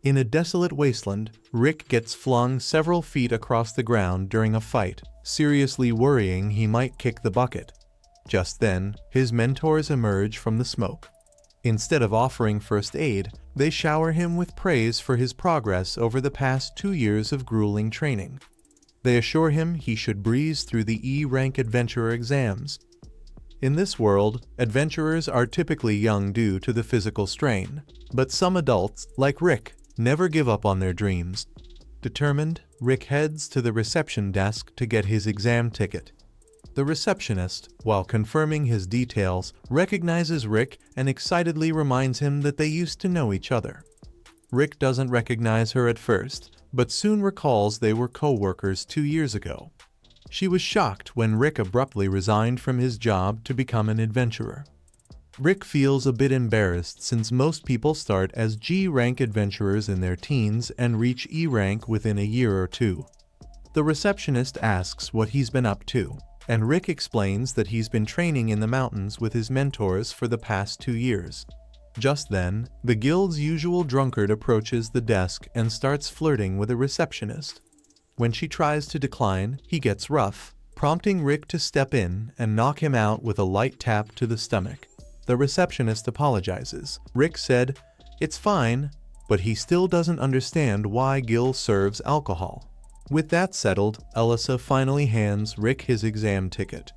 In a desolate wasteland, Rick gets flung several feet across the ground during a fight, seriously worrying he might kick the bucket. Just then, his mentors emerge from the smoke. Instead of offering first aid, they shower him with praise for his progress over the past 2 years of grueling training. They assure him he should breeze through the E-rank adventurer exams. In this world, adventurers are typically young due to the physical strain, but some adults, like Rick, never give up on their dreams. Determined, Rick heads to the reception desk to get his exam ticket. The receptionist, while confirming his details, recognizes Rick and excitedly reminds him that they used to know each other. Rick doesn't recognize her at first, but soon recalls they were co-workers 2 years ago. She was shocked when Rick abruptly resigned from his job to become an adventurer. Rick feels a bit embarrassed since most people start as G-rank adventurers in their teens and reach E-rank within a year or two. The receptionist asks what he's been up to, and Rick explains that he's been training in the mountains with his mentors for the past 2 years. Just then, the guild's usual drunkard approaches the desk and starts flirting with a receptionist. When she tries to decline, he gets rough, prompting Rick to step in and knock him out with a light tap to the stomach. The receptionist apologizes. Rick said, "It's fine," but he still doesn't understand why Gil serves alcohol. With that settled, Alyssa finally hands Rick his exam ticket.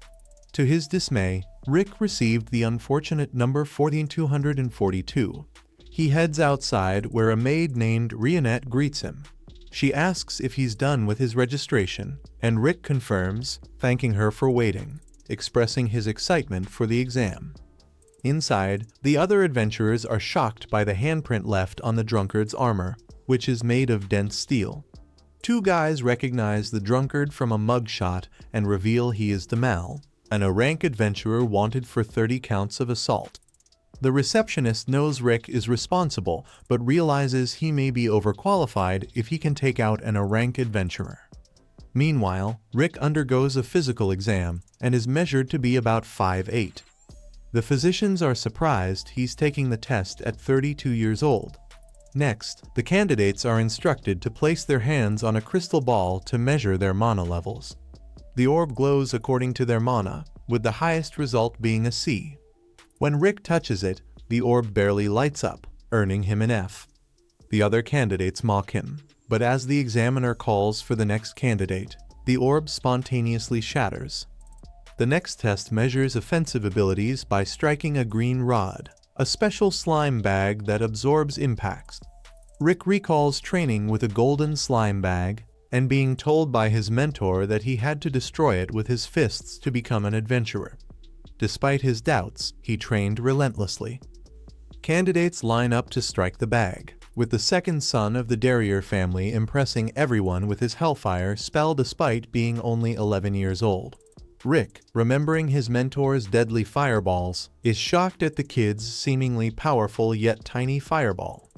To his dismay, Rick received the unfortunate number 14242. He heads outside where a maid named Rionette greets him. She asks if he's done with his registration, and Rick confirms, thanking her for waiting, expressing his excitement for the exam. Inside, the other adventurers are shocked by the handprint left on the drunkard's armor, which is made of dense steel. 2 guys recognize the drunkard from a mugshot and reveal he is Demal, an A-rank adventurer wanted for 30 counts of assault. The receptionist knows Rick is responsible, but realizes he may be overqualified if he can take out an A-rank adventurer. Meanwhile, Rick undergoes a physical exam and is measured to be about 5'8". The physicians are surprised he's taking the test at 32 years old. Next, the candidates are instructed to place their hands on a crystal ball to measure their mana levels. The orb glows according to their mana, with the highest result being a C. When Rick touches it, the orb barely lights up, earning him an F. The other candidates mock him, but as the examiner calls for the next candidate, the orb spontaneously shatters. The next test measures offensive abilities by striking a green rod, a special slime bag that absorbs impacts. Rick recalls training with a golden slime bag and being told by his mentor that he had to destroy it with his fists to become an adventurer. Despite his doubts, he trained relentlessly. Candidates line up to strike the bag, with the second son of the Derrier family impressing everyone with his Hellfire spell despite being only 11 years old. Rick, remembering his mentor's deadly fireballs, is shocked at the kid's seemingly powerful yet tiny fireball.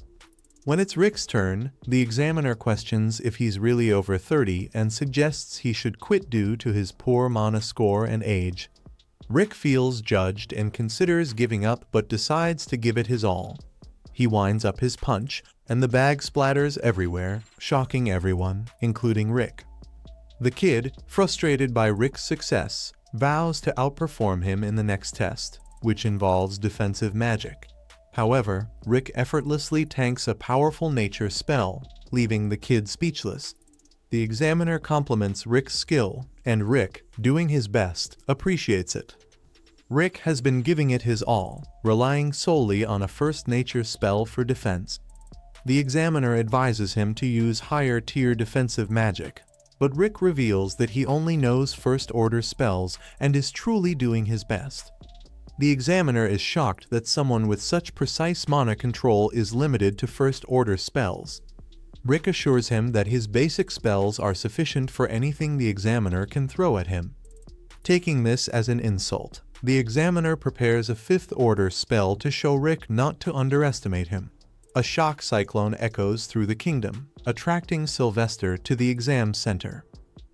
When it's Rick's turn, the examiner questions if he's really over 30 and suggests he should quit due to his poor mana score and age. Rick feels judged and considers giving up but decides to give it his all. He winds up his punch, and the bag splatters everywhere, shocking everyone, including Rick. The kid, frustrated by Rick's success, vows to outperform him in the next test, which involves defensive magic. However, Rick effortlessly tanks a powerful nature spell, leaving the kid speechless. The examiner compliments Rick's skill, and Rick, doing his best, appreciates it. Rick has been giving it his all, relying solely on a first nature spell for defense. The examiner advises him to use higher-tier defensive magic, but Rick reveals that he only knows first-order spells and is truly doing his best. The examiner is shocked that someone with such precise mana control is limited to first-order spells. Rick assures him that his basic spells are sufficient for anything the examiner can throw at him. Taking this as an insult, the examiner prepares a fifth-order spell to show Rick not to underestimate him. A shock cyclone echoes through the kingdom, attracting Sylvester to the exam center.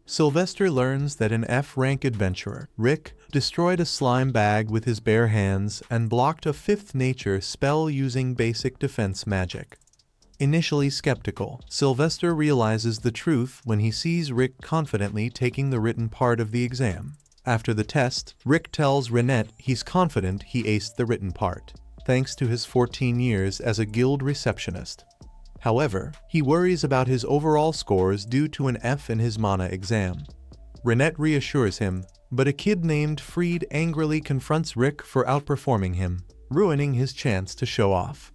Sylvester learns that an F-rank adventurer, Rick, destroyed a slime bag with his bare hands and blocked a fifth nature spell using basic defense magic. Initially skeptical, Sylvester realizes the truth when he sees Rick confidently taking the written part of the exam. After the test, Rick tells Renette he's confident he aced the written part, thanks to his 14 years as a guild receptionist. However, he worries about his overall scores due to an F in his mana exam. Renette reassures him, but a kid named Freed angrily confronts Rick for outperforming him, ruining his chance to show off.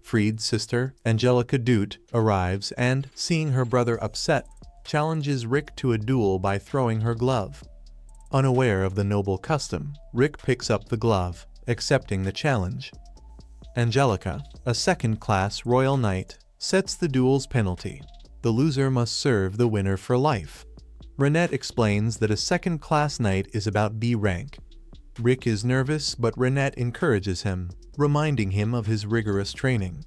Freed's sister, Angelica Doot, arrives and, seeing her brother upset, challenges Rick to a duel by throwing her glove. Unaware of the noble custom, Rick picks up the glove, accepting the challenge. Angelica, a second-class royal knight, sets the duel's penalty. The loser must serve the winner for life. Renette explains that a second-class knight is about B rank. Rick is nervous, but Renette encourages him, reminding him of his rigorous training.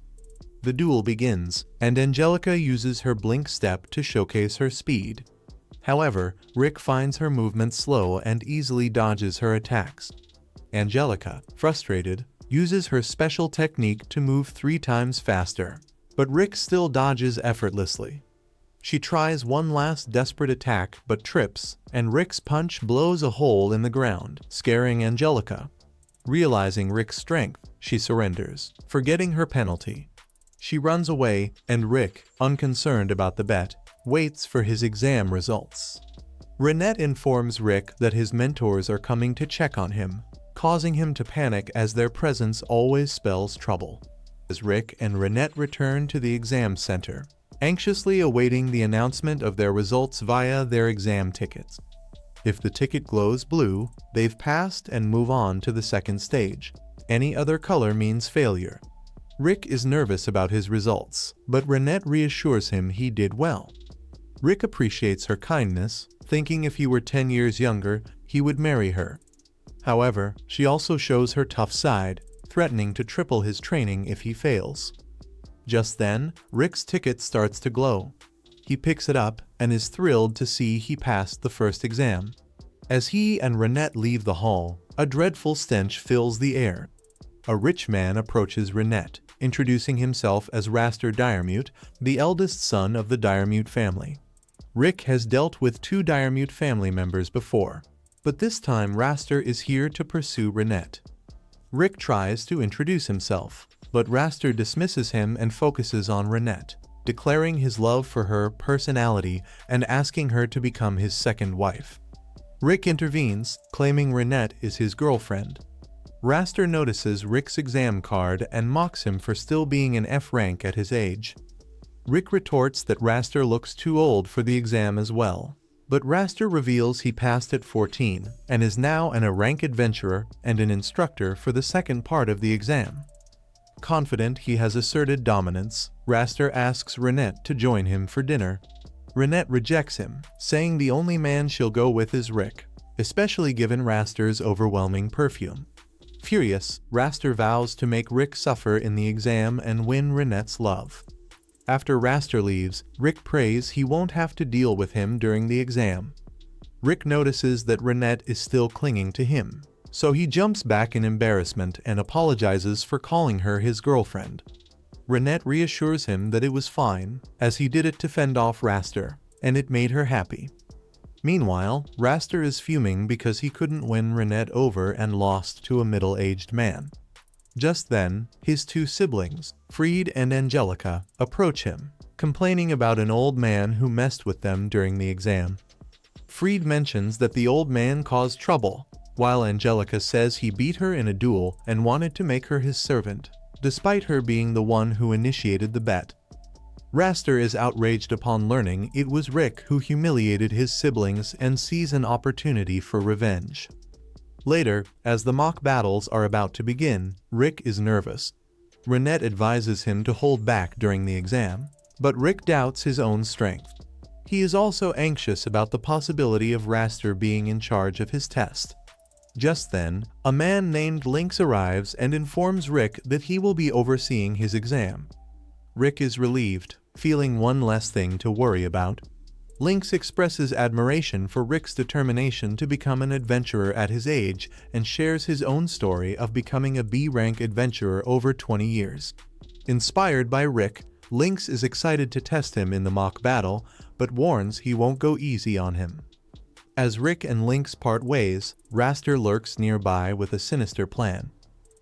The duel begins, and Angelica uses her blink step to showcase her speed. However, Rick finds her movement slow and easily dodges her attacks. Angelica, frustrated, uses her special technique to move 3 times faster, but Rick still dodges effortlessly. She tries one last desperate attack but trips, and Rick's punch blows a hole in the ground, scaring Angelica. Realizing Rick's strength, she surrenders, forgetting her penalty. She runs away, and Rick, unconcerned about the bet, waits for his exam results. Renette informs Rick that his mentors are coming to check on him, causing him to panic as their presence always spells trouble. As Rick and Renette return to the exam center, anxiously awaiting the announcement of their results via their exam tickets. If the ticket glows blue, they've passed and move on to the second stage. Any other color means failure. Rick is nervous about his results, but Renette reassures him he did well. Rick appreciates her kindness, thinking if he were 10 years younger, he would marry her. However, she also shows her tough side, threatening to triple his training if he fails. Just then, Rick's ticket starts to glow. He picks it up and is thrilled to see he passed the first exam. As he and Renette leave the hall, a dreadful stench fills the air. A rich man approaches Renette, introducing himself as Raster Diremute, the eldest son of the Diremute family. Rick has dealt with 2 Diremute family members before, but this time Raster is here to pursue Renette. Rick tries to introduce himself, but Raster dismisses him and focuses on Renette, declaring his love for her personality and asking her to become his second wife. Rick intervenes, claiming Renette is his girlfriend. Raster notices Rick's exam card and mocks him for still being an F rank at his age. Rick retorts that Raster looks too old for the exam as well, but Raster reveals he passed at 14 and is now an A-rank adventurer and an instructor for the second part of the exam. Confident he has asserted dominance, Raster asks Renette to join him for dinner. Renette rejects him, saying the only man she'll go with is Rick, especially given Raster's overwhelming perfume. Furious, Raster vows to make Rick suffer in the exam and win Renette's love. After Raster leaves, Rick prays he won't have to deal with him during the exam. Rick notices that Renette is still clinging to him, so he jumps back in embarrassment and apologizes for calling her his girlfriend. Renette reassures him that it was fine, as he did it to fend off Raster, and it made her happy. Meanwhile, Raster is fuming because he couldn't win Renette over and lost to a middle-aged man. Just then, his 2 siblings, Freed and Angelica, approach him, complaining about an old man who messed with them during the exam. Freed mentions that the old man caused trouble, while Angelica says he beat her in a duel and wanted to make her his servant, despite her being the one who initiated the bet. Raster is outraged upon learning it was Rick who humiliated his siblings and sees an opportunity for revenge. Later, as the mock battles are about to begin, Rick is nervous. Renette advises him to hold back during the exam, but Rick doubts his own strength. He is also anxious about the possibility of Raster being in charge of his test. Just then, a man named Lynx arrives and informs Rick that he will be overseeing his exam. Rick is relieved, feeling one less thing to worry about. Lynx expresses admiration for Rick's determination to become an adventurer at his age and shares his own story of becoming a B-rank adventurer over 20 years. Inspired by Rick, Lynx is excited to test him in the mock battle, but warns he won't go easy on him. As Rick and Lynx part ways, Raster lurks nearby with a sinister plan.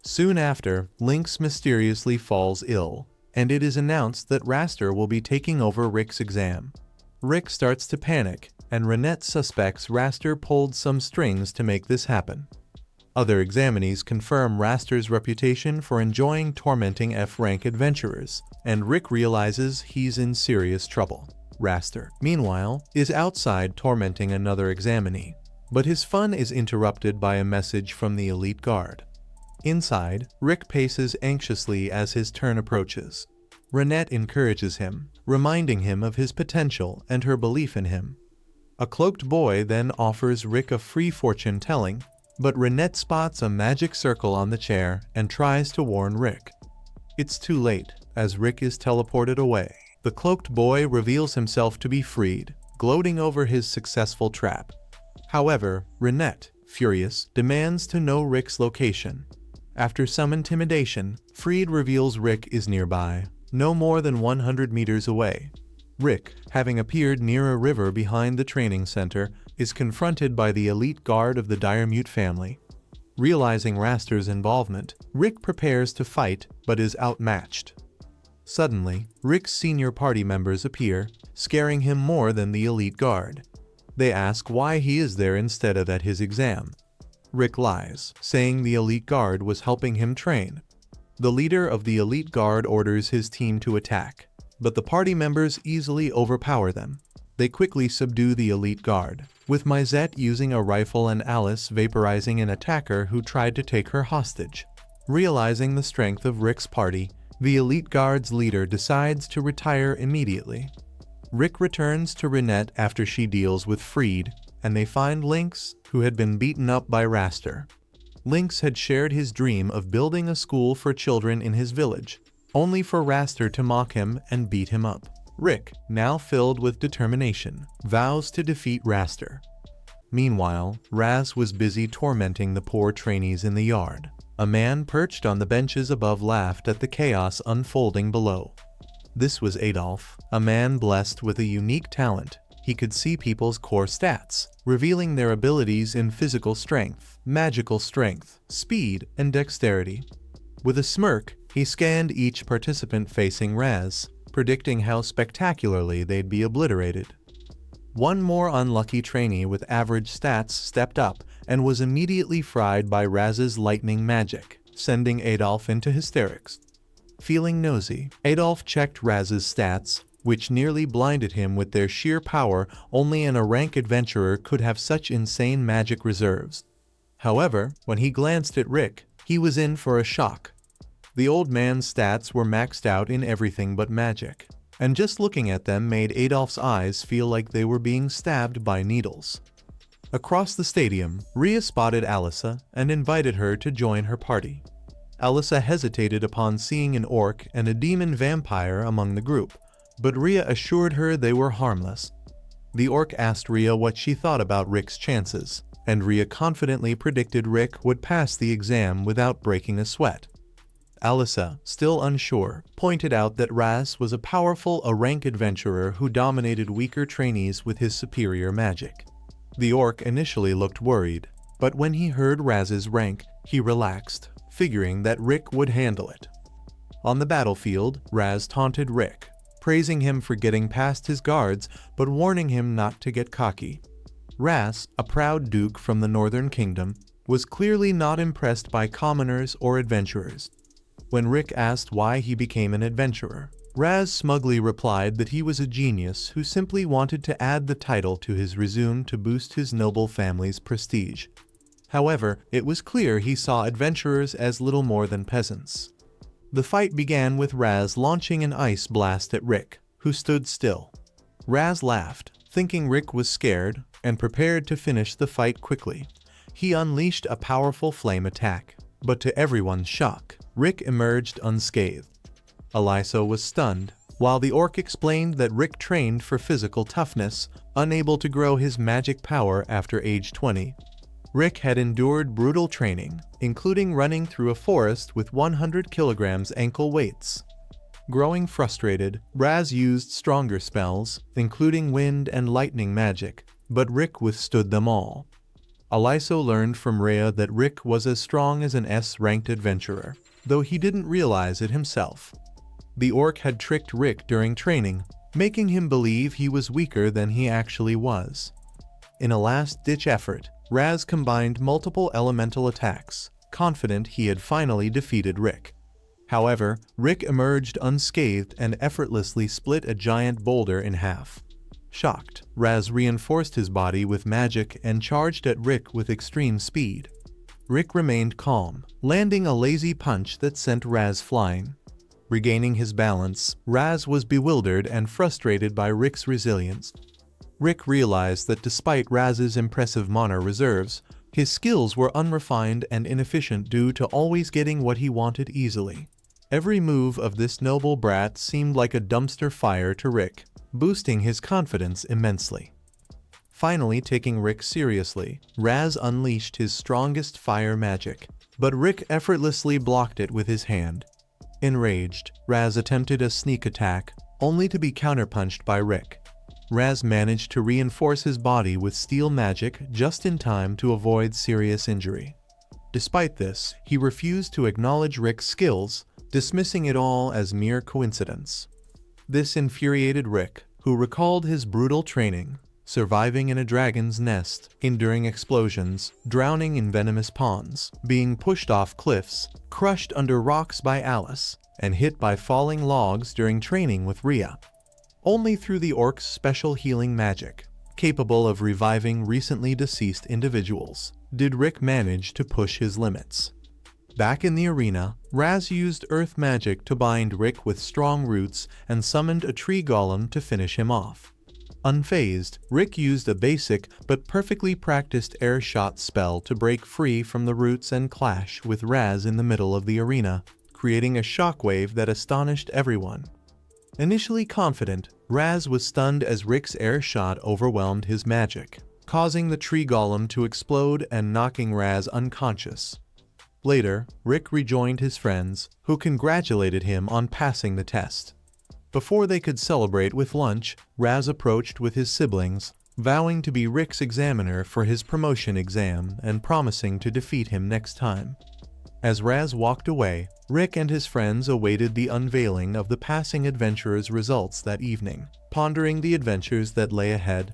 Soon after, Lynx mysteriously falls ill, and it is announced that Raster will be taking over Rick's exam. Rick starts to panic, and Renette suspects Raster pulled some strings to make this happen. Other examinees confirm Raster's reputation for enjoying tormenting F-rank adventurers, and Rick realizes he's in serious trouble. Raster, meanwhile, is outside tormenting another examinee, but his fun is interrupted by a message from the elite guard. Inside, Rick paces anxiously as his turn approaches. Renette encourages him, reminding him of his potential and her belief in him. A cloaked boy then offers Rick a free fortune-telling, but Renette spots a magic circle on the chair and tries to warn Rick. It's too late, as Rick is teleported away. The cloaked boy reveals himself to be Freed, gloating over his successful trap. However, Renette, furious, demands to know Rick's location. After some intimidation, Freed reveals Rick is nearby, no more than 100 meters away. Rick, having appeared near a river behind the training center, is confronted by the elite guard of the Diremute family. Realizing Raster's involvement, Rick prepares to fight but is outmatched. Suddenly, Rick's senior party members appear, scaring him more than the elite guard. They ask why he is there instead of at his exam. Rick lies, saying the elite guard was helping him train. The leader of the elite guard orders his team to attack, but the party members easily overpower them. They quickly subdue the elite guard, with Mizette using a rifle and Alice vaporizing an attacker who tried to take her hostage. Realizing the strength of Rick's party, the elite guard's leader decides to retire immediately. Rick returns to Renette after she deals with Freed, and they find Lynx, who had been beaten up by Raster. Lynx had shared his dream of building a school for children in his village, only for Raster to mock him and beat him up. Rick, now filled with determination, vows to defeat Raster. Meanwhile, Raz was busy tormenting the poor trainees in the yard. A man perched on the benches above laughed at the chaos unfolding below. This was Adolf, a man blessed with a unique talent. He could see people's core stats, revealing their abilities in physical strength, magical strength, speed, and dexterity. With a smirk, he scanned each participant facing Raz, predicting how spectacularly they'd be obliterated. One more unlucky trainee with average stats stepped up and was immediately fried by Raz's lightning magic, sending Adolf into hysterics. Feeling nosy, Adolf checked Raz's stats, which nearly blinded him with their sheer power. Only an A-rank adventurer could have such insane magic reserves. However, when he glanced at Rick, he was in for a shock. The old man's stats were maxed out in everything but magic, and just looking at them made Adolf's eyes feel like they were being stabbed by needles. Across the stadium, Rhea spotted Alyssa and invited her to join her party. Alyssa hesitated upon seeing an orc and a demon vampire among the group, but Rhea assured her they were harmless. The orc asked Rhea what she thought about Rick's chances, and Rhea confidently predicted Rick would pass the exam without breaking a sweat. Alyssa, still unsure, pointed out that Raz was a powerful A-rank adventurer who dominated weaker trainees with his superior magic. The orc initially looked worried, but when he heard Raz's rank, he relaxed, figuring that Rick would handle it. On the battlefield, Raz taunted Rick, praising him for getting past his guards but warning him not to get cocky. Raz, a proud duke from the Northern Kingdom, was clearly not impressed by commoners or adventurers. When Rick asked why he became an adventurer, Raz smugly replied that he was a genius who simply wanted to add the title to his resume to boost his noble family's prestige. However, it was clear he saw adventurers as little more than peasants. The fight began with Raz launching an ice blast at Rick, who stood still. Raz laughed, thinking Rick was scared, and prepared to finish the fight quickly. He unleashed a powerful flame attack, but to everyone's shock, Rick emerged unscathed. Alyssa was stunned, while the orc explained that Rick trained for physical toughness, unable to grow his magic power after age 20. Rick had endured brutal training, including running through a forest with 100 kilograms ankle weights. Growing frustrated, Raz used stronger spells, including wind and lightning magic, but Rick withstood them all. Aliso learned from Rhea that Rick was as strong as an S-ranked adventurer, though he didn't realize it himself. The orc had tricked Rick during training, making him believe he was weaker than he actually was. In a last-ditch effort, Raz combined multiple elemental attacks, confident he had finally defeated Rick. However, Rick emerged unscathed and effortlessly split a giant boulder in half. Shocked, Raz reinforced his body with magic and charged at Rick with extreme speed. Rick remained calm, landing a lazy punch that sent Raz flying. Regaining his balance, Raz was bewildered and frustrated by Rick's resilience. Rick realized that despite Raz's impressive mana reserves, his skills were unrefined and inefficient due to always getting what he wanted easily. Every move of this noble brat seemed like a dumpster fire to Rick, boosting his confidence immensely. Finally taking Rick seriously, Raz unleashed his strongest fire magic, but Rick effortlessly blocked it with his hand. Enraged, Raz attempted a sneak attack, only to be counterpunched by Rick. Raz managed to reinforce his body with steel magic just in time to avoid serious injury. Despite this, he refused to acknowledge Rick's skills, dismissing it all as mere coincidence. This infuriated Rick, who recalled his brutal training, surviving in a dragon's nest, enduring explosions, drowning in venomous ponds, being pushed off cliffs, crushed under rocks by Alice, and hit by falling logs during training with Rhea. Only through the orc's special healing magic, capable of reviving recently deceased individuals, did Rick manage to push his limits. Back in the arena, Raz used earth magic to bind Rick with strong roots and summoned a tree golem to finish him off. Unfazed, Rick used a basic but perfectly practiced air shot spell to break free from the roots and clash with Raz in the middle of the arena, creating a shockwave that astonished everyone. Initially confident, Raz was stunned as Rick's air shot overwhelmed his magic, causing the tree golem to explode and knocking Raz unconscious. Later, Rick rejoined his friends, who congratulated him on passing the test. Before they could celebrate with lunch, Raz approached with his siblings, vowing to be Rick's examiner for his promotion exam and promising to defeat him next time. As Raz walked away, Rick and his friends awaited the unveiling of the passing adventurer's results that evening, pondering the adventures that lay ahead.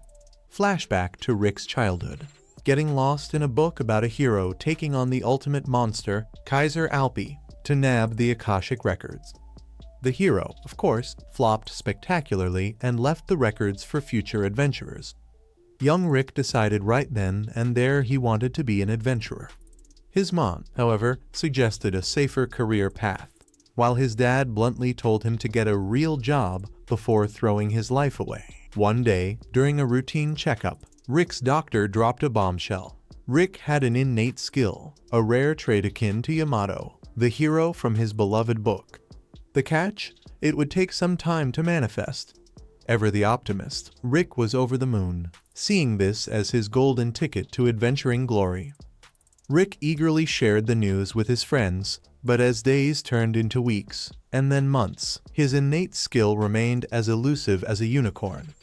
Flashback to Rick's childhood. Getting lost in a book about a hero taking on the ultimate monster, Kaiser Alpi, to nab the Akashic records. The hero, of course, flopped spectacularly and left the records for future adventurers. Young Rick decided right then and there he wanted to be an adventurer. His mom, however, suggested a safer career path, while his dad bluntly told him to get a real job before throwing his life away. One day, during a routine checkup, Rick's doctor dropped a bombshell. Rick had an innate skill, a rare trait akin to Yamato, the hero from his beloved book. The catch? It would take some time to manifest. Ever the optimist, Rick was over the moon, seeing this as his golden ticket to adventuring glory. Rick eagerly shared the news with his friends, but as days turned into weeks, and then months, his innate skill remained as elusive as a unicorn.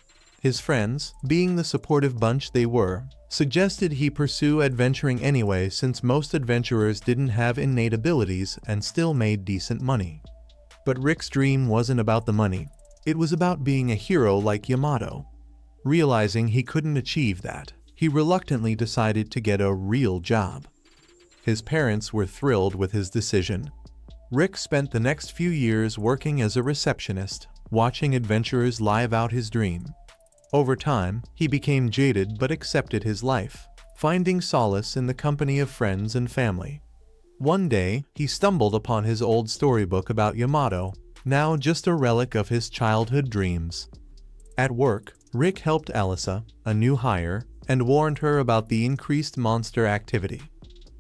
His friends, being the supportive bunch they were, suggested he pursue adventuring anyway since most adventurers didn't have innate abilities and still made decent money. But Rick's dream wasn't about the money. It was about being a hero like Yamato. Realizing he couldn't achieve that, he reluctantly decided to get a real job. His parents were thrilled with his decision. Rick spent the next few years working as a receptionist, watching adventurers live out his dream. Over time, he became jaded but accepted his life, finding solace in the company of friends and family. One day, he stumbled upon his old storybook about Yamato, now just a relic of his childhood dreams. At work, Rick helped Alyssa, a new hire, and warned her about the increased monster activity.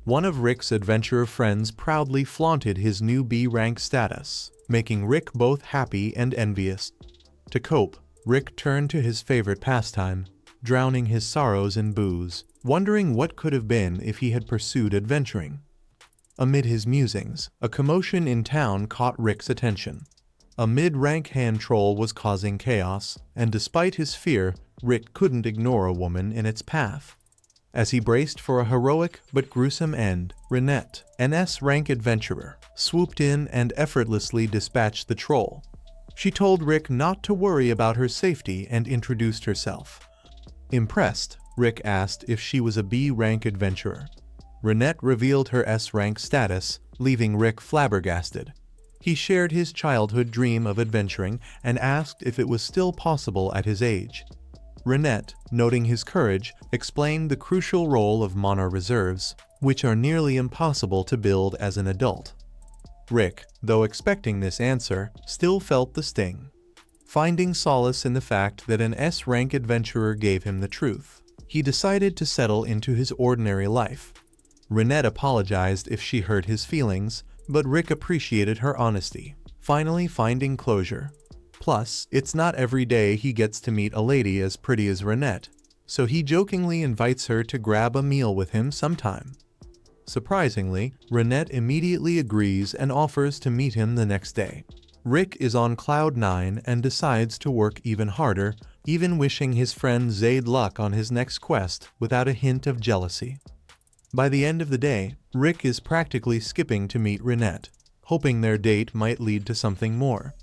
One of Rick's adventurer friends proudly flaunted his new B-rank status, making Rick both happy and envious. To cope, Rick turned to his favorite pastime, drowning his sorrows in booze, wondering what could have been if he had pursued adventuring. Amid his musings, a commotion in town caught Rick's attention. A mid-rank hand troll was causing chaos, and despite his fear, Rick couldn't ignore a woman in its path. As he braced for a heroic but gruesome end, Renette, an S-rank adventurer, swooped in and effortlessly dispatched the troll. She told Rick not to worry about her safety and introduced herself. Impressed, Rick asked if she was a B-rank adventurer. Renette revealed her S-rank status, leaving Rick flabbergasted. He shared his childhood dream of adventuring and asked if it was still possible at his age. Renette, noting his courage, explained the crucial role of mana reserves, which are nearly impossible to build as an adult. Rick, though expecting this answer, still felt the sting. Finding solace in the fact that an S-rank adventurer gave him the truth, he decided to settle into his ordinary life. Renette apologized if she hurt his feelings, but Rick appreciated her honesty, finally finding closure. Plus, it's not every day he gets to meet a lady as pretty as Renette, so he jokingly invites her to grab a meal with him sometime. Surprisingly, Renette immediately agrees and offers to meet him the next day. Rick is on cloud 9 and decides to work even harder, even wishing his friend Zaid luck on his next quest without a hint of jealousy. By the end of the day, Rick is practically skipping to meet Renette, hoping their date might lead to something more.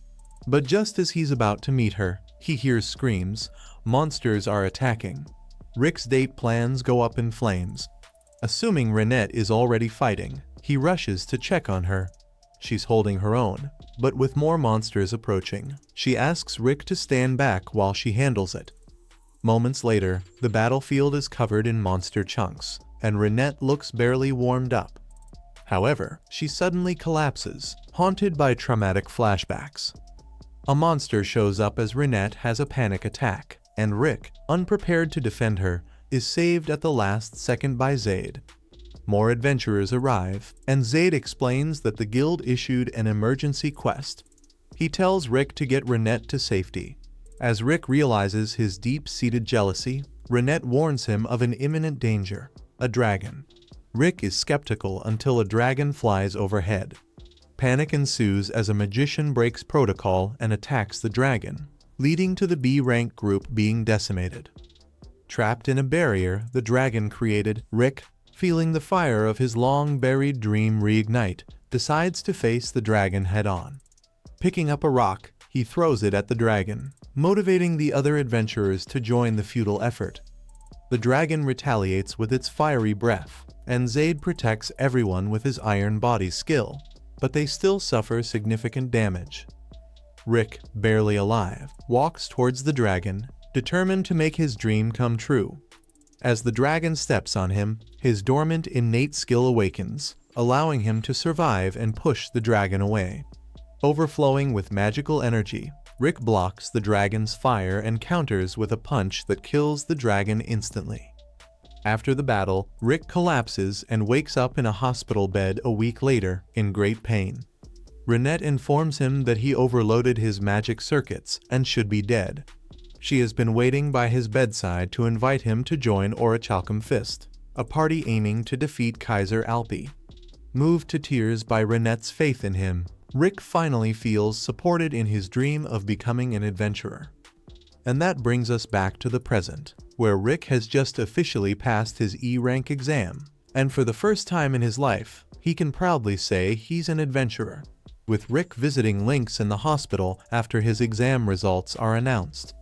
But just as he's about to meet her, he hears screams. Monsters are attacking. Rick's date plans go up in flames. Assuming Renette is already fighting, he rushes to check on her. She's holding her own, but with more monsters approaching, she asks Rick to stand back while she handles it. Moments later, the battlefield is covered in monster chunks, and Renette looks barely warmed up. However, she suddenly collapses, haunted by traumatic flashbacks. A monster shows up as Renette has a panic attack, and Rick, unprepared to defend her, is saved at the last second by Zaid. More adventurers arrive, and Zaid explains that the guild issued an emergency quest. He tells Rick to get Renette to safety. As Rick realizes his deep-seated jealousy, Renette warns him of an imminent danger, a dragon. Rick is skeptical until a dragon flies overhead. Panic ensues as a magician breaks protocol and attacks the dragon, leading to the B-rank group being decimated. Trapped in a barrier the dragon created, Rick, feeling the fire of his long-buried dream reignite, decides to face the dragon head-on. Picking up a rock, he throws it at the dragon, motivating the other adventurers to join the futile effort. The dragon retaliates with its fiery breath, and Zaid protects everyone with his iron body skill, but they still suffer significant damage. Rick, barely alive, walks towards the dragon, determined to make his dream come true. As the dragon steps on him, his dormant innate skill awakens, allowing him to survive and push the dragon away. Overflowing with magical energy, Rick blocks the dragon's fire and counters with a punch that kills the dragon instantly. After the battle, Rick collapses and wakes up in a hospital bed a week later, in great pain. Renette informs him that he overloaded his magic circuits and should be dead. She has been waiting by his bedside to invite him to join Orichalcum Fist, a party aiming to defeat Kaiser Alpi. Moved to tears by Renette's faith in him, Rick finally feels supported in his dream of becoming an adventurer. And that brings us back to the present, where Rick has just officially passed his E-rank exam, and for the first time in his life, he can proudly say he's an adventurer, with Rick visiting Lynx in the hospital after his exam results are announced.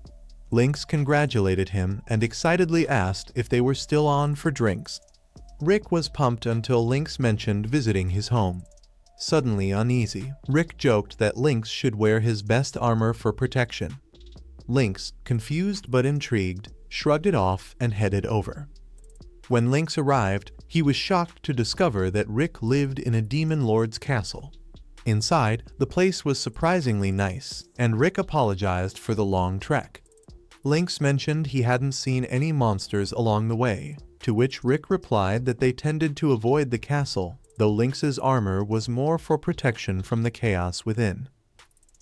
Lynx congratulated him and excitedly asked if they were still on for drinks. Rick was pumped until Lynx mentioned visiting his home. Suddenly uneasy, Rick joked that Lynx should wear his best armor for protection. Lynx, confused but intrigued, shrugged it off and headed over. When Lynx arrived, he was shocked to discover that Rick lived in a demon lord's castle. Inside, the place was surprisingly nice, and Rick apologized for the long trek. Lynx mentioned he hadn't seen any monsters along the way, to which Rick replied that they tended to avoid the castle, though Lynx's armor was more for protection from the chaos within.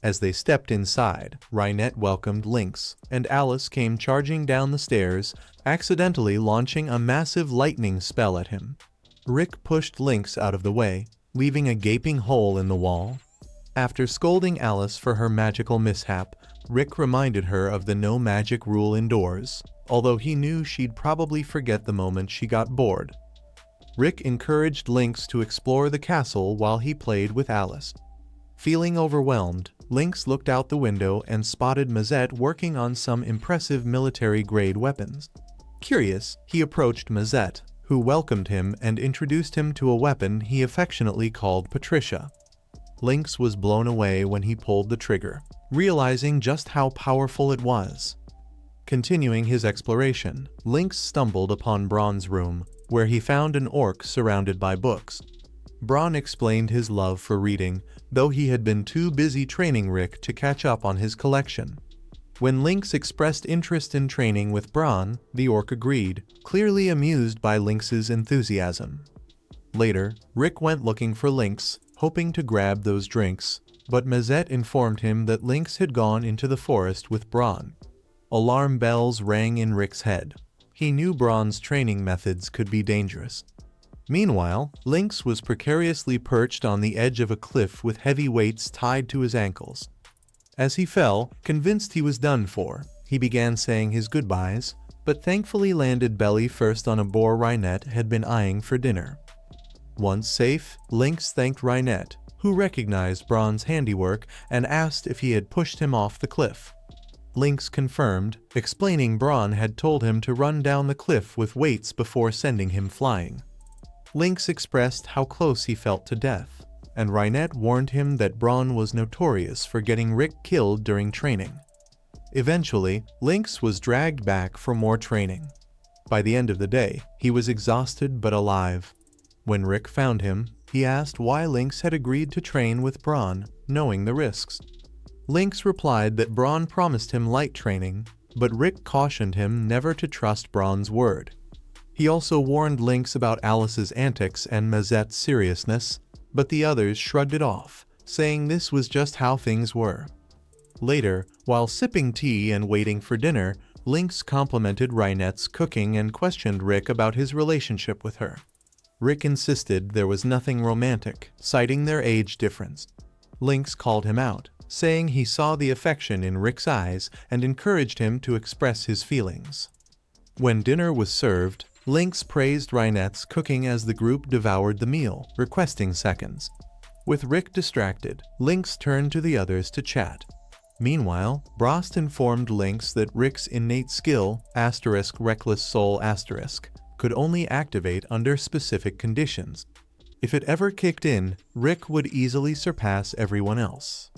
As they stepped inside, Renette welcomed Lynx, and Alice came charging down the stairs, accidentally launching a massive lightning spell at him. Rick pushed Lynx out of the way, leaving a gaping hole in the wall. After scolding Alice for her magical mishap, Rick reminded her of the no magic rule indoors, although he knew she'd probably forget the moment she got bored. Rick encouraged Lynx to explore the castle while he played with Alice. Feeling overwhelmed, Lynx looked out the window and spotted Mazette working on some impressive military-grade weapons. Curious, he approached Mazette, who welcomed him and introduced him to a weapon he affectionately called Patricia. Lynx was blown away when he pulled the trigger, realizing just how powerful it was. Continuing his exploration, Lynx stumbled upon Braun's room, where he found an orc surrounded by books. Braun explained his love for reading, though he had been too busy training Rick to catch up on his collection. When Lynx expressed interest in training with Braun, the orc agreed, clearly amused by Lynx's enthusiasm. Later, Rick went looking for Lynx, hoping to grab those drinks, but Mazette informed him that Lynx had gone into the forest with Braun. Alarm bells rang in Rick's head. He knew Braun's training methods could be dangerous. Meanwhile, Lynx was precariously perched on the edge of a cliff with heavy weights tied to his ankles. As he fell, convinced he was done for, he began saying his goodbyes, but thankfully landed belly first on a boar Reinette had been eyeing for dinner. Once safe, Lynx thanked Reinette, who recognized Braun's handiwork and asked if he had pushed him off the cliff. Lynx confirmed, explaining Braun had told him to run down the cliff with weights before sending him flying. Lynx expressed how close he felt to death, and Reinette warned him that Braun was notorious for getting Rick killed during training. Eventually, Lynx was dragged back for more training. By the end of the day, he was exhausted but alive. When Rick found him, he asked why Lynx had agreed to train with Braun, knowing the risks. Lynx replied that Braun promised him light training, but Rick cautioned him never to trust Braun's word. He also warned Lynx about Alice's antics and Mazette's seriousness, but the others shrugged it off, saying this was just how things were. Later, while sipping tea and waiting for dinner, Lynx complimented Reinette's cooking and questioned Rick about his relationship with her. Rick insisted there was nothing romantic, citing their age difference. Lynx called him out, saying he saw the affection in Rick's eyes and encouraged him to express his feelings. When dinner was served, Lynx praised Reinette's cooking as the group devoured the meal, requesting seconds. With Rick distracted, Lynx turned to the others to chat. Meanwhile, Brost informed Lynx that Rick's innate skill, *reckless soul*, could only activate under specific conditions. If it ever kicked in, Rick would easily surpass everyone else.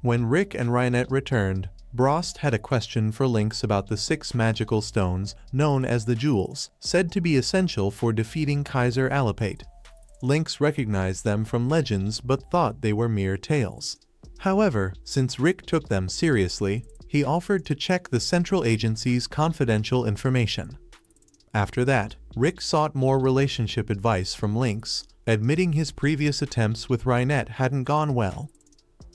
When Rick and Reinette returned, Brost had a question for Lynx about the 6 magical stones, known as the jewels, said to be essential for defeating Kaiser Alipate. Lynx recognized them from legends but thought they were mere tales. However, since Rick took them seriously, he offered to check the Central Agency's confidential information. After that, Rick sought more relationship advice from Lynx, admitting his previous attempts with Reinette hadn't gone well.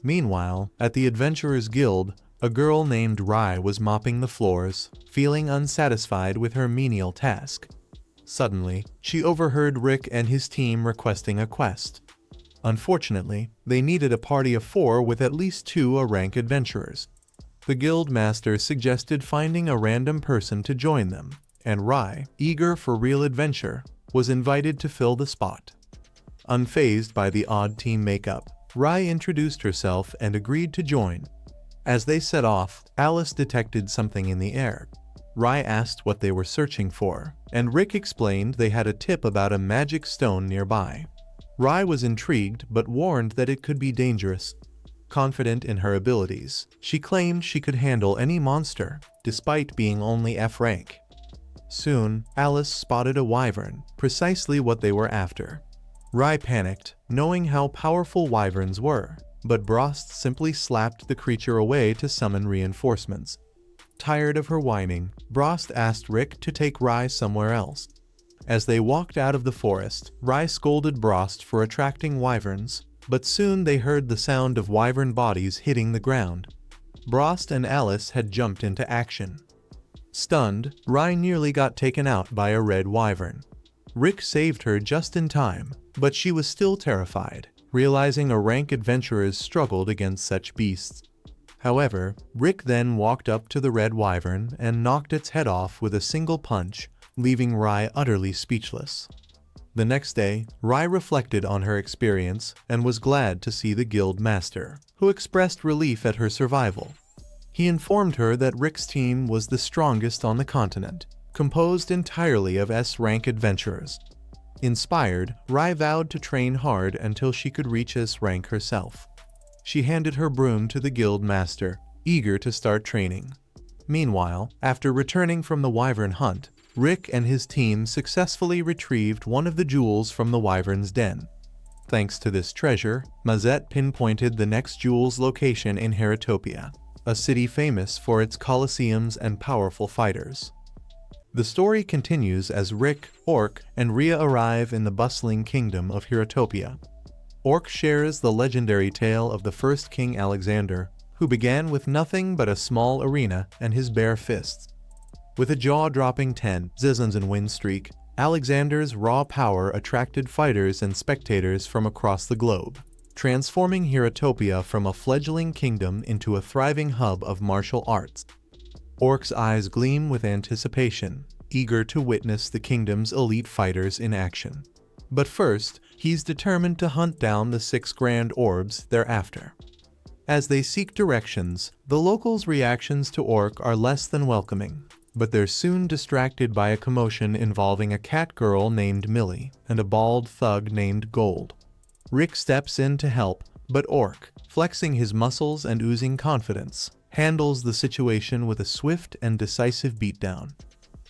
Meanwhile, at the Adventurers Guild, a girl named Rye was mopping the floors, feeling unsatisfied with her menial task. Suddenly, she overheard Rick and his team requesting a quest. Unfortunately, they needed a party of 4 with at least 2 A-rank adventurers. The guild master suggested finding a random person to join them, and Rye, eager for real adventure, was invited to fill the spot. Unfazed by the odd team makeup, Rye introduced herself and agreed to join. As they set off, Alice detected something in the air. Rye asked what they were searching for, and Rick explained they had a tip about a magic stone nearby. Rye was intrigued but warned that it could be dangerous. Confident in her abilities, she claimed she could handle any monster, despite being only F rank. Soon, Alice spotted a wyvern, precisely what they were after. Rye panicked, knowing how powerful wyverns were, but Brost simply slapped the creature away to summon reinforcements. Tired of her whining, Brost asked Rick to take Rye somewhere else. As they walked out of the forest, Rye scolded Brost for attracting wyverns, but soon they heard the sound of wyvern bodies hitting the ground. Brost and Alice had jumped into action. Stunned, Rye nearly got taken out by a red wyvern. Rick saved her just in time, but she was still terrified, realizing a rank adventurers struggled against such beasts. However, Rick then walked up to the red wyvern and knocked its head off with a single punch, leaving Rai utterly speechless. The next day, Rai reflected on her experience and was glad to see the guild master, who expressed relief at her survival. He informed her that Rick's team was the strongest on the continent, composed entirely of S-rank adventurers. Inspired, Rai vowed to train hard until she could reach S-rank herself. She handed her broom to the guild master, eager to start training. Meanwhile, after returning from the wyvern hunt, Rick and his team successfully retrieved one of the jewels from the wyvern's den. Thanks to this treasure, Mazette pinpointed the next jewel's location in Heratopia, a city famous for its colosseums and powerful fighters. The story continues as Rick, Orc, and Rhea arrive in the bustling kingdom of Heratopia. Orc shares the legendary tale of the first King Alexander, who began with nothing but a small arena and his bare fists. With a jaw-dropping 10 seasons and win streak, Alexander's raw power attracted fighters and spectators from across the globe, transforming Heratopia from a fledgling kingdom into a thriving hub of martial arts. Orc's eyes gleam with anticipation, eager to witness the kingdom's elite fighters in action. But first, he's determined to hunt down the 6 grand orbs thereafter. As they seek directions, the locals' reactions to Orc are less than welcoming, but they're soon distracted by a commotion involving a cat girl named Millie and a bald thug named Gold. Rick steps in to help, but Orc, flexing his muscles and oozing confidence, handles the situation with a swift and decisive beatdown.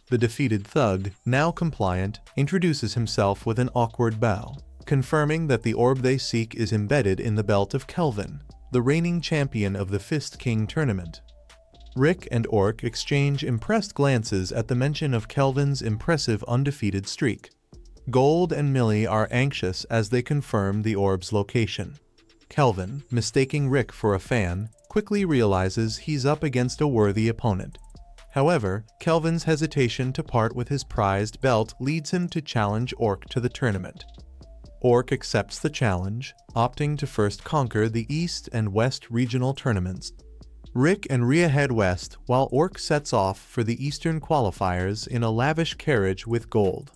The defeated thug, now compliant, introduces himself with an awkward bow, confirming that the orb they seek is embedded in the belt of Kelvin, the reigning champion of the Fist King tournament. Rick and Orc exchange impressed glances at the mention of Kelvin's impressive undefeated streak. Gold and Millie are anxious as they confirm the orb's location. Kelvin, mistaking Rick for a fan, quickly realizes he's up against a worthy opponent. However, Kelvin's hesitation to part with his prized belt leads him to challenge Orc to the tournament. Orc accepts the challenge, opting to first conquer the East and West regional tournaments. Rick and Rhea head west while Orc sets off for the Eastern qualifiers in a lavish carriage with Gold.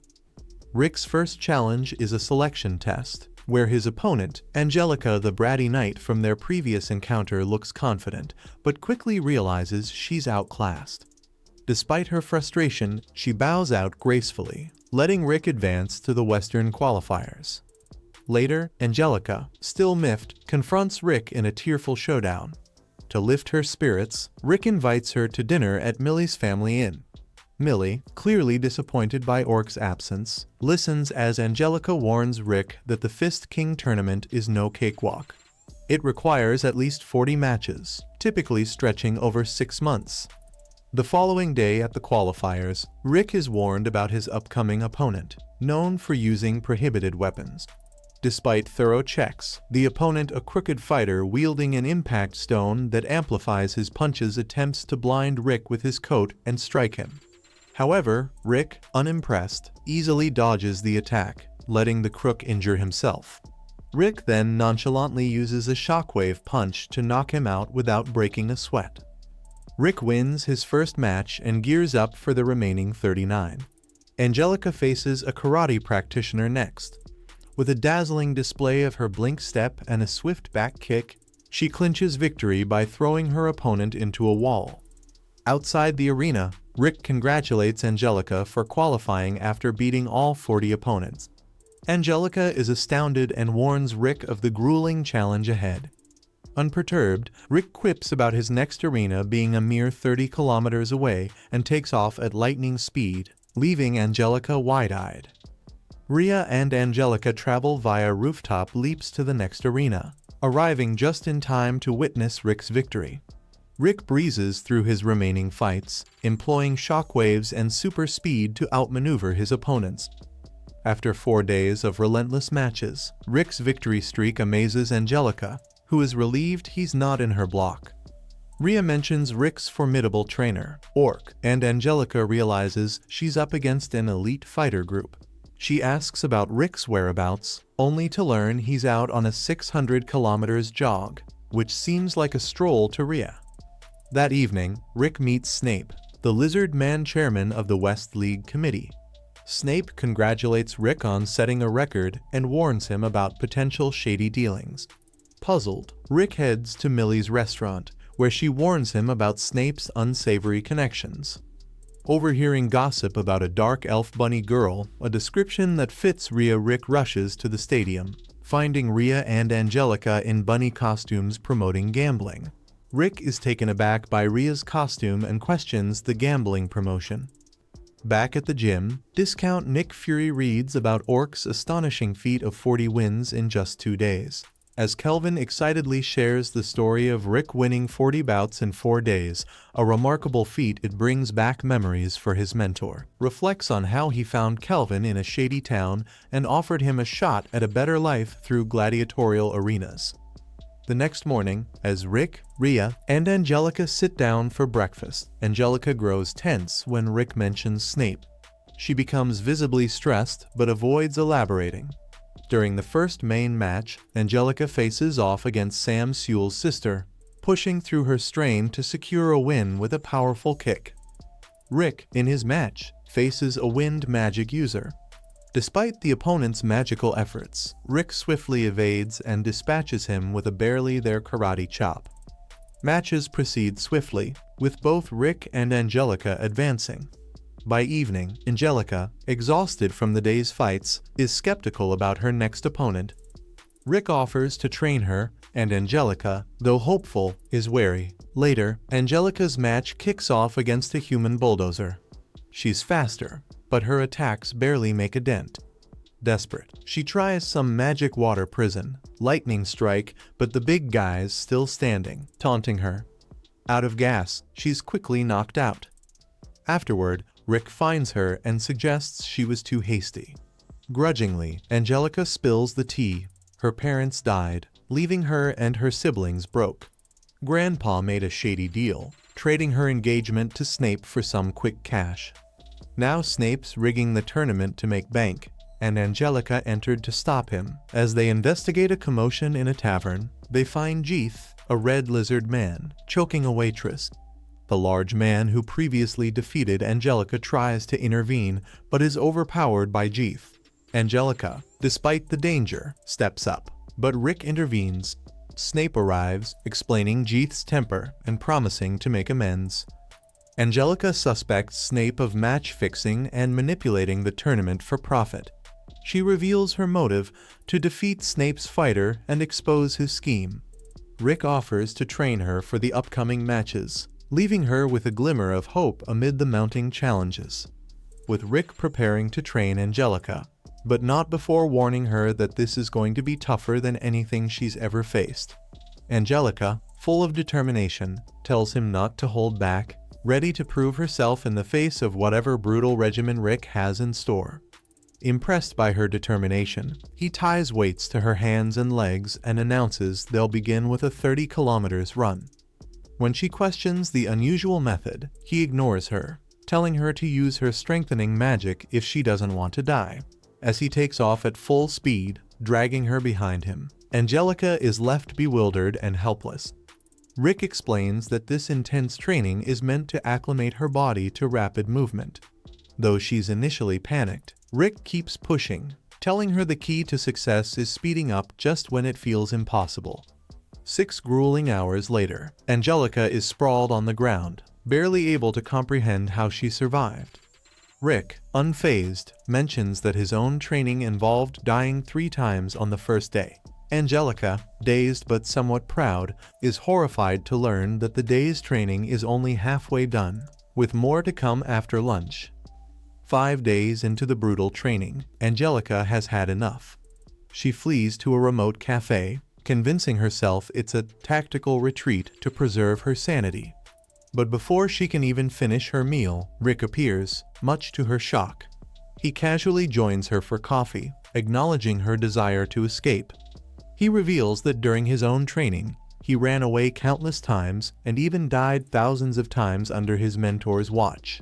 Rick's first challenge is a selection test, where his opponent, Angelica the bratty knight from their previous encounter, looks confident, but quickly realizes she's outclassed. Despite her frustration, she bows out gracefully, letting Rick advance to the Western qualifiers. Later, Angelica, still miffed, confronts Rick in a tearful showdown. To lift her spirits, Rick invites her to dinner at Millie's family inn. Millie, clearly disappointed by Orc's absence, listens as Angelica warns Rick that the Fist King tournament is no cakewalk. It requires at least 40 matches, typically stretching over 6 months. The following day at the qualifiers, Rick is warned about his upcoming opponent, known for using prohibited weapons. Despite thorough checks, the opponent, a crooked fighter wielding an impact stone that amplifies his punches, attempts to blind Rick with his coat and strike him. However, Rick, unimpressed, easily dodges the attack, letting the crook injure himself. Rick then nonchalantly uses a shockwave punch to knock him out without breaking a sweat. Rick wins his first match and gears up for the remaining 39. Angelica faces a karate practitioner next. With a dazzling display of her blink step and a swift back kick, she clinches victory by throwing her opponent into a wall. Outside the arena, Rick congratulates Angelica for qualifying after beating all 40 opponents. Angelica is astounded and warns Rick of the grueling challenge ahead. Unperturbed, Rick quips about his next arena being a mere 30 kilometers away and takes off at lightning speed, leaving Angelica wide-eyed. Rhea and Angelica travel via rooftop leaps to the next arena, arriving just in time to witness Rick's victory. Rick breezes through his remaining fights, employing shockwaves and super speed to outmaneuver his opponents. After 4 days of relentless matches, Rick's victory streak amazes Angelica, who is relieved he's not in her block. Rhea mentions Rick's formidable trainer, Orc, and Angelica realizes she's up against an elite fighter group. She asks about Rick's whereabouts, only to learn he's out on a 600 kilometers jog, which seems like a stroll to Rhea. That evening, Rick meets Snape, the Lizard Man chairman of the West League Committee. Snape congratulates Rick on setting a record and warns him about potential shady dealings. Puzzled, Rick heads to Millie's restaurant, where she warns him about Snape's unsavory connections. Overhearing gossip about a dark elf bunny girl, a description that fits Rhea, Rick rushes to the stadium, finding Rhea and Angelica in bunny costumes promoting gambling. Rick is taken aback by Rhea's costume and questions the gambling promotion. Back at the gym, Discount Nick Fury reads about Orc's astonishing feat of 40 wins in just 2 days. As Kelvin excitedly shares the story of Rick winning 40 bouts in 4 days, a remarkable feat, it brings back memories for his mentor. Reflects on how he found Kelvin in a shady town and offered him a shot at a better life through gladiatorial arenas. The next morning, as Rick, Rhea, and Angelica sit down for breakfast, Angelica grows tense when Rick mentions Snape. She becomes visibly stressed but avoids elaborating. During the first main match, Angelica faces off against Sam Sewell's sister, pushing through her strain to secure a win with a powerful kick. Rick, in his match, faces a wind magic user. Despite the opponent's magical efforts, Rick swiftly evades and dispatches him with a barely there karate chop. Matches proceed swiftly, with both Rick and Angelica advancing. By evening, Angelica, exhausted from the day's fights, is skeptical about her next opponent. Rick offers to train her, and Angelica, though hopeful, is wary. Later, Angelica's match kicks off against a human bulldozer. She's faster, but her attacks barely make a dent. Desperate, she tries some magic water prison, lightning strike, but the big guy's still standing, taunting her. Out of gas, she's quickly knocked out. Afterward, Rick finds her and suggests she was too hasty. Grudgingly, Angelica spills the tea. Her parents died, leaving her and her siblings broke. Grandpa made a shady deal, trading her engagement to Snape for some quick cash. Now Snape's rigging the tournament to make bank, and Angelica entered to stop him. As they investigate a commotion in a tavern, they find Jeeth, a red lizard man, choking a waitress. The large man who previously defeated Angelica tries to intervene, but is overpowered by Jeeth. Angelica, despite the danger, steps up, but Rick intervenes. Snape arrives, explaining Jeeth's temper and promising to make amends. Angelica suspects Snape of match-fixing and manipulating the tournament for profit. She reveals her motive to defeat Snape's fighter and expose his scheme. Rick offers to train her for the upcoming matches, leaving her with a glimmer of hope amid the mounting challenges. With Rick preparing to train Angelica, but not before warning her that this is going to be tougher than anything she's ever faced. Angelica, full of determination, tells him not to hold back, ready to prove herself in the face of whatever brutal regimen Rick has in store. Impressed by her determination, he ties weights to her hands and legs and announces they'll begin with a 30 kilometers run. When she questions the unusual method, he ignores her, telling her to use her strengthening magic if she doesn't want to die. As he takes off at full speed, dragging her behind him, Angelica is left bewildered and helpless. Rick explains that this intense training is meant to acclimate her body to rapid movement. Though she's initially panicked, Rick keeps pushing, telling her the key to success is speeding up just when it feels impossible. 6 grueling hours later, Angelica is sprawled on the ground, barely able to comprehend how she survived. Rick, unfazed, mentions that his own training involved dying 3 times on the first day. Angelica, dazed but somewhat proud, is horrified to learn that the day's training is only halfway done, with more to come after lunch. 5 days into the brutal training, Angelica has had enough. She flees to a remote cafe, convincing herself it's a tactical retreat to preserve her sanity. But before she can even finish her meal, Rick appears, much to her shock. He casually joins her for coffee, acknowledging her desire to escape. He reveals that during his own training, he ran away countless times and even died thousands of times under his mentor's watch.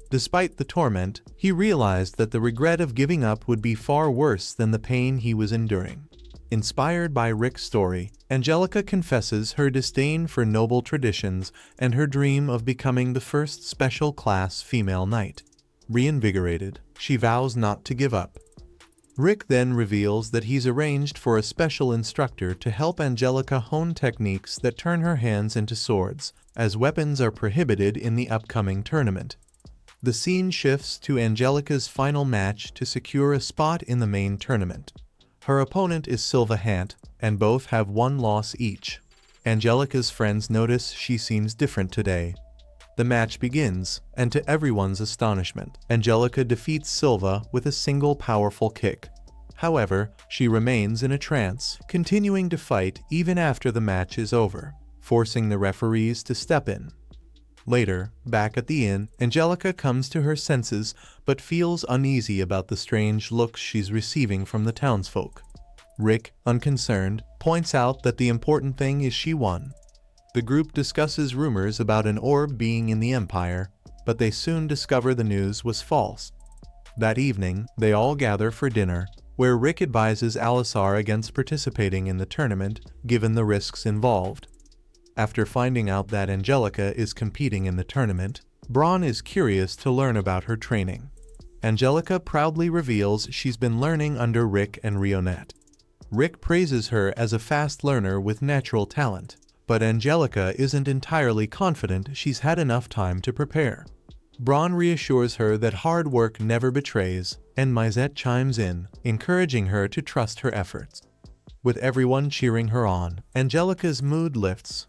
Despite the torment, he realized that the regret of giving up would be far worse than the pain he was enduring. Inspired by Rick's story, Angelica confesses her disdain for noble traditions and her dream of becoming the first special-class female knight. Reinvigorated, she vows not to give up. Rick then reveals that he's arranged for a special instructor to help Angelica hone techniques that turn her hands into swords, as weapons are prohibited in the upcoming tournament. The scene shifts to Angelica's final match to secure a spot in the main tournament. Her opponent is Silva Hant, and both have one loss each. Angelica's friends notice she seems different today. The match begins, and to everyone's astonishment, Angelica defeats Silva with a single powerful kick. However, she remains in a trance, continuing to fight even after the match is over, forcing the referees to step in. Later, back at the inn, Angelica comes to her senses but feels uneasy about the strange looks she's receiving from the townsfolk. Rick, unconcerned, points out that the important thing is she won. The group discusses rumors about an orb being in the Empire, but they soon discover the news was false. That evening, they all gather for dinner, where Rick advises Alisar against participating in the tournament, given the risks involved. After finding out that Angelica is competing in the tournament, Braun is curious to learn about her training. Angelica proudly reveals she's been learning under Rick and Rionette. Rick praises her as a fast learner with natural talent, but Angelica isn't entirely confident she's had enough time to prepare. Braun reassures her that hard work never betrays, and Mizette chimes in, encouraging her to trust her efforts. With everyone cheering her on, Angelica's mood lifts.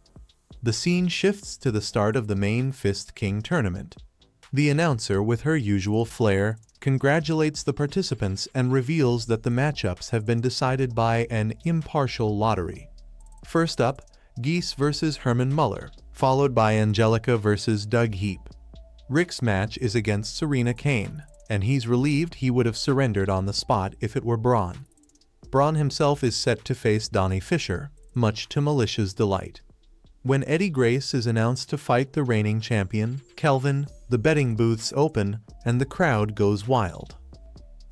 The scene shifts to the start of the main Fist King tournament. The announcer, with her usual flair, congratulates the participants and reveals that the matchups have been decided by an impartial lottery. First up, Geese vs. Herman Muller, followed by Angelica vs. Doug Heap. Rick's match is against Serena Kane, and he's relieved he would have surrendered on the spot if it were Braun. Braun himself is set to face Donnie Fisher, much to Militia's delight. When Eddie Grace is announced to fight the reigning champion, Kelvin, the betting booths open, and the crowd goes wild.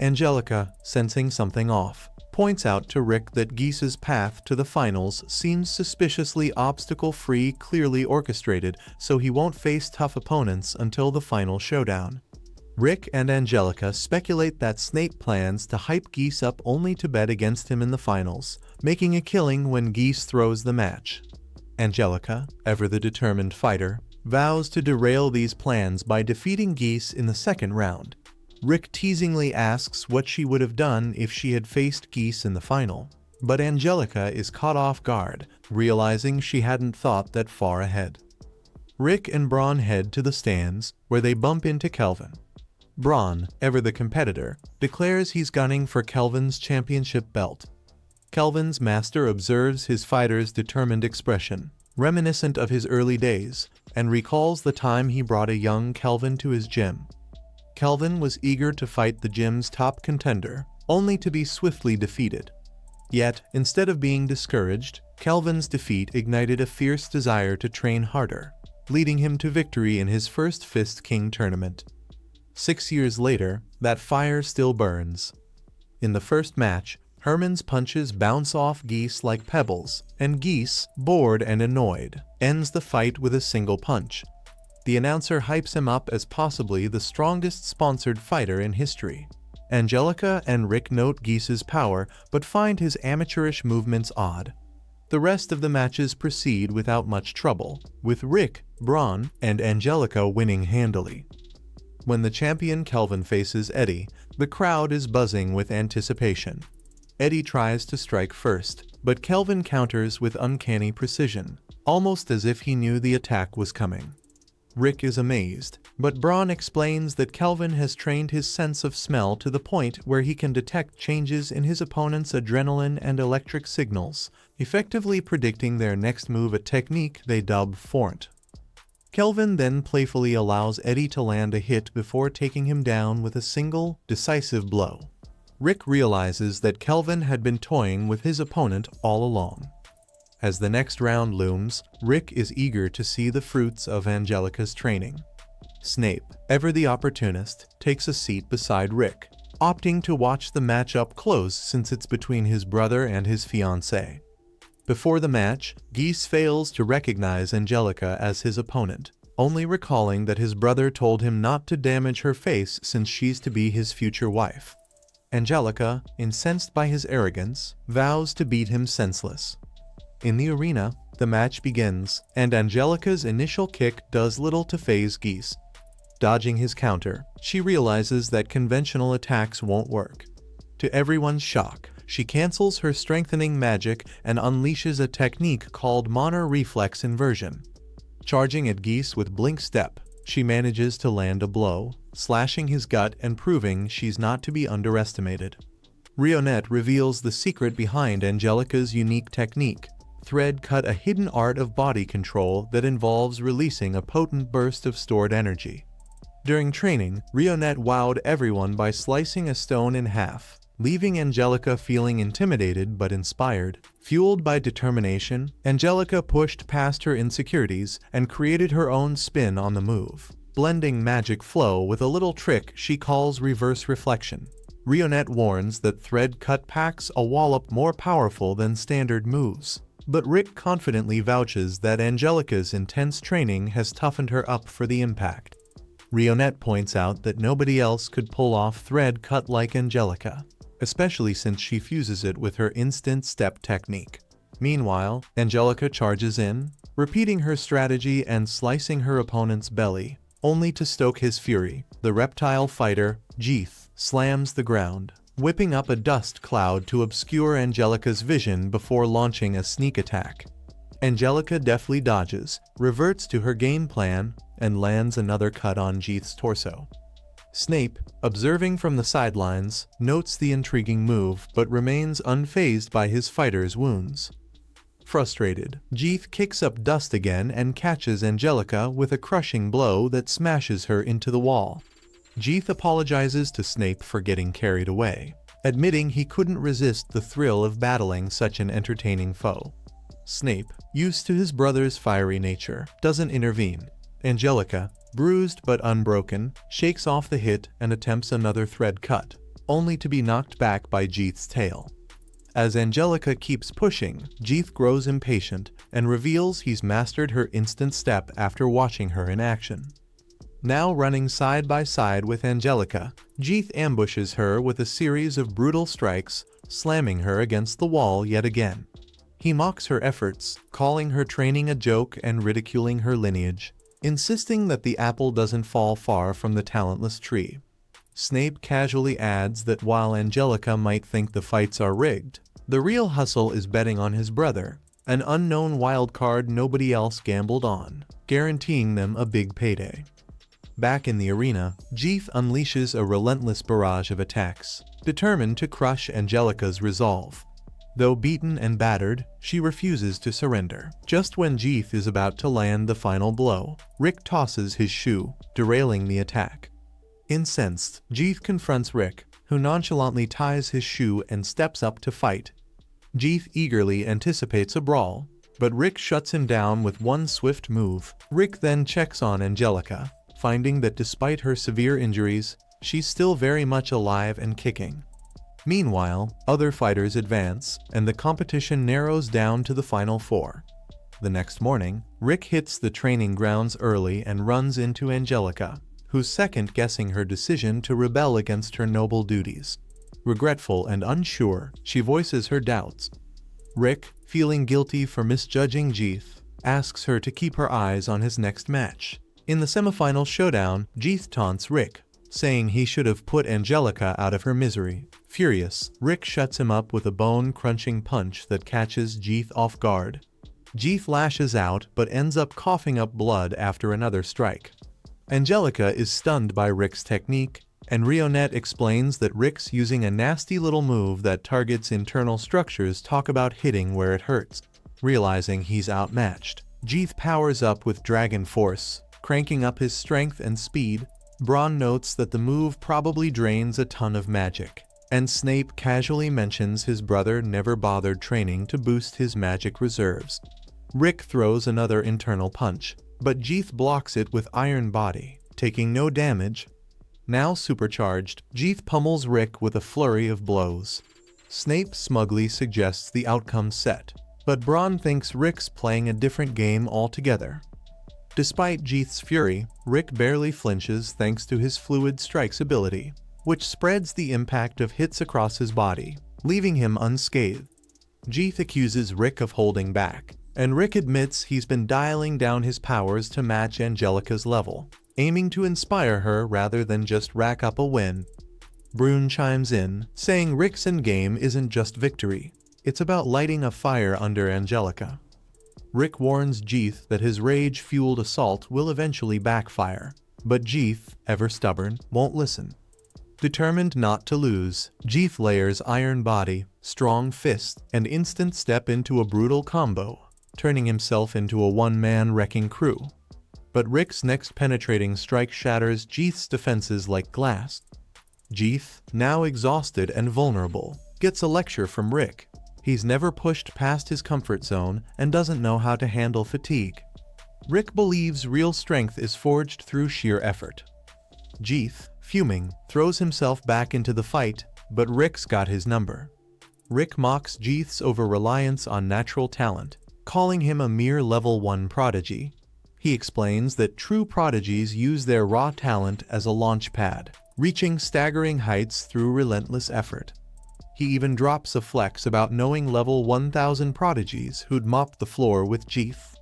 Angelica, sensing something off, points out to Rick that Geese's path to the finals seems suspiciously obstacle-free, clearly orchestrated, so he won't face tough opponents until the final showdown. Rick and Angelica speculate that Snape plans to hype Geese up only to bet against him in the finals, making a killing when Geese throws the match. Angelica, ever the determined fighter, vows to derail these plans by defeating Geese in the second round. Rick teasingly asks what she would have done if she had faced Geese in the final, but Angelica is caught off guard, realizing she hadn't thought that far ahead. Rick and Braun head to the stands, where they bump into Kelvin. Braun, ever the competitor, declares he's gunning for Kelvin's championship belt. Kelvin's master observes his fighter's determined expression, reminiscent of his early days, and recalls the time he brought a young Kelvin to his gym. Kelvin was eager to fight the gym's top contender, only to be swiftly defeated. Yet, instead of being discouraged, Kelvin's defeat ignited a fierce desire to train harder, leading him to victory in his first Fist King tournament. 6 years later, that fire still burns. In the first match, Herman's punches bounce off Geese like pebbles, and Geese, bored and annoyed, ends the fight with a single punch. The announcer hypes him up as possibly the strongest sponsored fighter in history. Angelica and Rick note Geese's power, but find his amateurish movements odd. The rest of the matches proceed without much trouble, with Rick, Braun, and Angelica winning handily. When the champion Kelvin faces Eddie, the crowd is buzzing with anticipation. Eddie tries to strike first, but Kelvin counters with uncanny precision, almost as if he knew the attack was coming. Rick is amazed, but Braun explains that Kelvin has trained his sense of smell to the point where he can detect changes in his opponent's adrenaline and electric signals, effectively predicting their next move, a technique they dub Fornt. Kelvin then playfully allows Eddie to land a hit before taking him down with a single, decisive blow. Rick realizes that Kelvin had been toying with his opponent all along. As the next round looms, Rick is eager to see the fruits of Angelica's training. Snape, ever the opportunist, takes a seat beside Rick, opting to watch the match up close since it's between his brother and his fiancée. Before the match, Geese fails to recognize Angelica as his opponent, only recalling that his brother told him not to damage her face since she's to be his future wife. Angelica, incensed by his arrogance, vows to beat him senseless. In the arena, the match begins, and Angelica's initial kick does little to faze Geese. Dodging his counter, she realizes that conventional attacks won't work. To everyone's shock, she cancels her strengthening magic and unleashes a technique called Mono Reflex Inversion. Charging at Geese with Blink Step, she manages to land a blow, slashing his gut and proving she's not to be underestimated. Rionette reveals the secret behind Angelica's unique technique. Thread cut, a hidden art of body control that involves releasing a potent burst of stored energy. During training, Rionette wowed everyone by slicing a stone in half, leaving Angelica feeling intimidated but inspired. Fueled by determination, Angelica pushed past her insecurities and created her own spin on the move, blending magic flow with a little trick she calls reverse reflection. Rionette warns that Thread Cut packs a wallop more powerful than standard moves, but Rick confidently vouches that Angelica's intense training has toughened her up for the impact. Rionette points out that nobody else could pull off Thread Cut like Angelica, especially since she fuses it with her instant step technique. Meanwhile, Angelica charges in, repeating her strategy and slicing her opponent's belly, only to stoke his fury. The reptile fighter, Jeeth, slams the ground, whipping up a dust cloud to obscure Angelica's vision before launching a sneak attack. Angelica deftly dodges, reverts to her game plan, and lands another cut on Jeeth's torso. Snape, observing from the sidelines, notes the intriguing move but remains unfazed by his fighter's wounds. Frustrated, Jeeth kicks up dust again and catches Angelica with a crushing blow that smashes her into the wall. Jeeth apologizes to Snape for getting carried away, admitting he couldn't resist the thrill of battling such an entertaining foe. Snape, used to his brother's fiery nature, doesn't intervene. Angelica, bruised but unbroken, shakes off the hit and attempts another thread cut, only to be knocked back by Jeeth's tail. As Angelica keeps pushing, Jeeth grows impatient and reveals he's mastered her instant step after watching her in action. Now running side by side with Angelica, Jeeth ambushes her with a series of brutal strikes, slamming her against the wall yet again. He mocks her efforts, calling her training a joke and ridiculing her lineage, insisting that the apple doesn't fall far from the talentless tree. Snape casually adds that while Angelica might think the fights are rigged, the real hustle is betting on his brother, an unknown wildcard nobody else gambled on, guaranteeing them a big payday. Back in the arena, Jeeth unleashes a relentless barrage of attacks, determined to crush Angelica's resolve. Though beaten and battered, she refuses to surrender. Just when Jeeth is about to land the final blow, Rick tosses his shoe, derailing the attack. Incensed, Jeeth confronts Rick, who nonchalantly ties his shoe and steps up to fight. Jeeth eagerly anticipates a brawl, but Rick shuts him down with one swift move. Rick then checks on Angelica, finding that despite her severe injuries, she's still very much alive and kicking. Meanwhile, other fighters advance, and the competition narrows down to the final four. The next morning, Rick hits the training grounds early and runs into Angelica, who's second-guessing her decision to rebel against her noble duties. Regretful and unsure, she voices her doubts. Rick, feeling guilty for misjudging Jeeth, asks her to keep her eyes on his next match. In the semifinal showdown, Jeeth taunts Rick, saying he should have put Angelica out of her misery. Furious, Rick shuts him up with a bone-crunching punch that catches Jeeth off guard. Jeeth lashes out but ends up coughing up blood after another strike. Angelica is stunned by Rick's technique, and Rionette explains that Rick's using a nasty little move that targets internal structures. Talk about hitting where it hurts. Realizing he's outmatched, Jeeth powers up with Dragon Force, cranking up his strength and speed. Braun notes that the move probably drains a ton of magic, and Snape casually mentions his brother never bothered training to boost his magic reserves. Rick throws another internal punch, but Jeeth blocks it with Iron Body, taking no damage. Now supercharged, Jeeth pummels Rick with a flurry of blows. Snape smugly suggests the outcome set, but Braun thinks Rick's playing a different game altogether. Despite Jeeth's fury, Rick barely flinches thanks to his fluid strikes ability, which spreads the impact of hits across his body, leaving him unscathed. Jeeth accuses Rick of holding back, and Rick admits he's been dialing down his powers to match Angelica's level, aiming to inspire her rather than just rack up a win. Brune chimes in, saying Rick's endgame isn't just victory, it's about lighting a fire under Angelica. Rick warns Jeeth that his rage-fueled assault will eventually backfire, but Jeeth, ever stubborn, won't listen. Determined not to lose, Jeeth layers iron body, strong fist, and instant step into a brutal combo, turning himself into a one-man wrecking crew. But Rick's next penetrating strike shatters Jeeth's defenses like glass. Jeeth, now exhausted and vulnerable, gets a lecture from Rick. He's never pushed past his comfort zone and doesn't know how to handle fatigue. Rick believes real strength is forged through sheer effort. Jeeth, fuming, throws himself back into the fight, but Rick's got his number. Rick mocks Jeeth's over-reliance on natural talent, calling him a mere level 1 prodigy. He explains that true prodigies use their raw talent as a launch pad, reaching staggering heights through relentless effort. He even drops a flex about knowing level 1000 prodigies who'd mop the floor with Jeeth.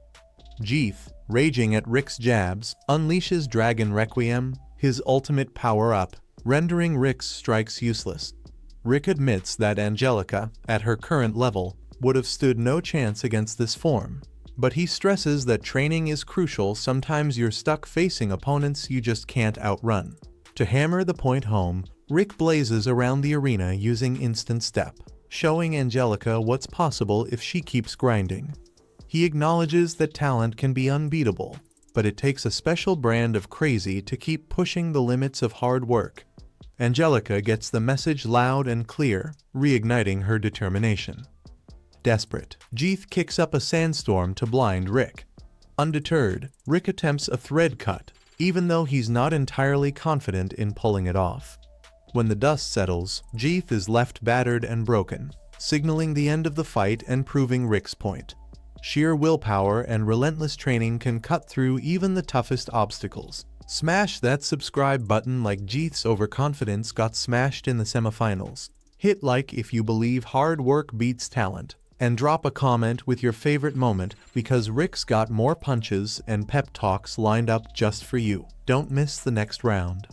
Jeeth, raging at Rick's jabs, unleashes Dragon Requiem, his ultimate power-up, rendering Rick's strikes useless. Rick admits that Angelica, at her current level, would have stood no chance against this form, but he stresses that training is crucial. Sometimes you're stuck facing opponents you just can't outrun. To hammer the point home, Rick blazes around the arena using instant step, showing Angelica what's possible if she keeps grinding. He acknowledges that talent can be unbeatable, but it takes a special brand of crazy to keep pushing the limits of hard work. Angelica gets the message loud and clear, reigniting her determination. Desperate, Jeeth kicks up a sandstorm to blind Rick. Undeterred, Rick attempts a thread cut, even though he's not entirely confident in pulling it off. When the dust settles, Jeeth is left battered and broken, signaling the end of the fight and proving Rick's point. Sheer willpower and relentless training can cut through even the toughest obstacles. Smash that subscribe button like Jeeth's overconfidence got smashed in the semifinals. Hit like if you believe hard work beats talent. And drop a comment with your favorite moment, because Rick's got more punches and pep talks lined up just for you. Don't miss the next round.